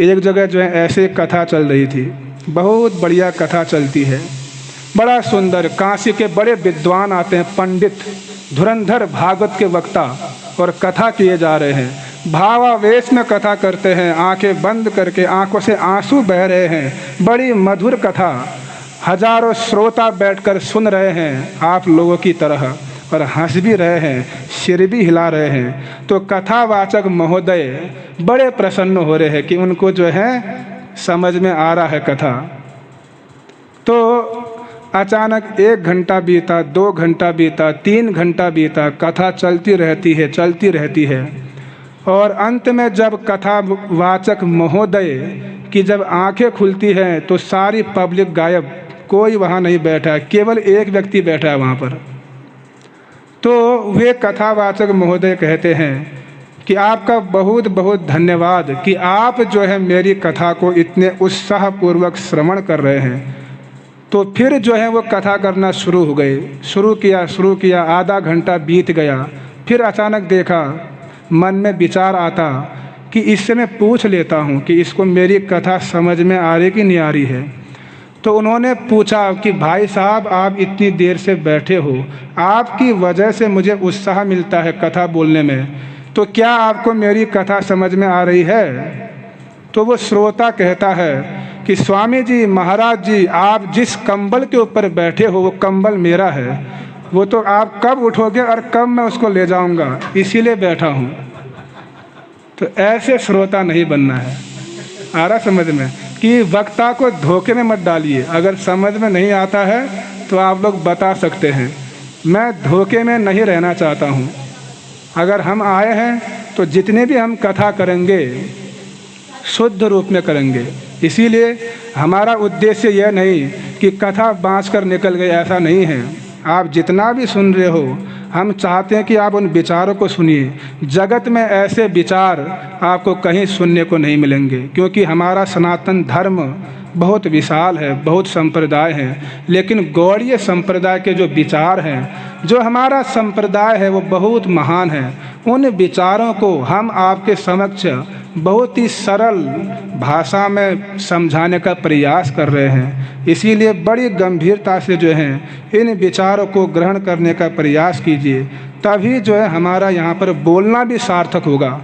एक जगह जो है ऐसे कथा चल रही थी, बहुत बढ़िया कथा चलती है, बड़ा सुंदर। काशी के बड़े विद्वान आते हैं, पंडित धुरंधर भागवत के वक्ता, और कथा किए जा रहे हैं। भावावेश में कथा करते हैं, आंखें बंद करके आंखों से आंसू बह रहे हैं। बड़ी मधुर कथा, हजारों श्रोता बैठकर सुन रहे हैं आप लोगों की तरह, और हंस भी रहे हैं, सिर भी हिला रहे हैं। तो कथावाचक महोदय बड़े प्रसन्न हो रहे हैं कि उनको जो है समझ में आ रहा है कथा। तो अचानक 1 घंटा बीता, 2 घंटा बीता, 3 घंटा बीता, कथा चलती रहती है। और अंत में जब कथावाचक महोदय की जब आंखें खुलती हैं तो सारी पब्लिक गायब, कोई वहाँ नहीं बैठा है, केवल एक व्यक्ति बैठा है वहाँ पर। तो वे कथावाचक महोदय कहते हैं कि आपका बहुत बहुत धन्यवाद कि आप जो है मेरी कथा को इतने उत्साहपूर्वक श्रवण कर रहे हैं। तो फिर जो है वो कथा करना शुरू हो गए, शुरू किया, आधा घंटा बीत गया। फिर अचानक देखा, मन में विचार आता कि इससे मैं पूछ लेता हूँ कि इसको मेरी कथा समझ में आ रही कि नहीं आ रही है। तो उन्होंने पूछा कि भाई साहब, आप इतनी देर से बैठे हो, आपकी वजह से मुझे उत्साह मिलता है कथा बोलने में, तो क्या आपको मेरी कथा समझ में आ रही है? तो वो श्रोता कहता है कि स्वामी जी, महाराज जी, आप जिस कंबल के ऊपर बैठे हो वो कंबल मेरा है, वो तो आप कब उठोगे और कब मैं उसको ले जाऊंगा, इसीलिए बैठा हूँ। तो ऐसे श्रोता नहीं बनना है। आ रहा समझ में कि वक्ता को धोखे में मत डालिए। अगर समझ में नहीं आता है तो आप लोग बता सकते हैं, मैं धोखे में नहीं रहना चाहता हूँ। अगर हम आए हैं तो जितने भी हम कथा करेंगे शुद्ध रूप में करेंगे। इसीलिए हमारा उद्देश्य यह नहीं कि कथा बाँच कर निकल गए, ऐसा नहीं है। आप जितना भी सुन रहे हो, हम चाहते हैं कि आप उन विचारों को सुनिए। जगत में ऐसे विचार आपको कहीं सुनने को नहीं मिलेंगे, क्योंकि हमारा सनातन धर्म बहुत विशाल है, बहुत संप्रदाय हैं, लेकिन गौड़ीय संप्रदाय के जो विचार हैं, जो हमारा संप्रदाय है, वो बहुत महान है। उन विचारों को हम आपके समक्ष बहुत ही सरल भाषा में समझाने का प्रयास कर रहे हैं। इसीलिए बड़ी गंभीरता से जो है इन विचारों को ग्रहण करने का प्रयास कीजिए, तभी जो है हमारा यहाँ पर बोलना भी सार्थक होगा।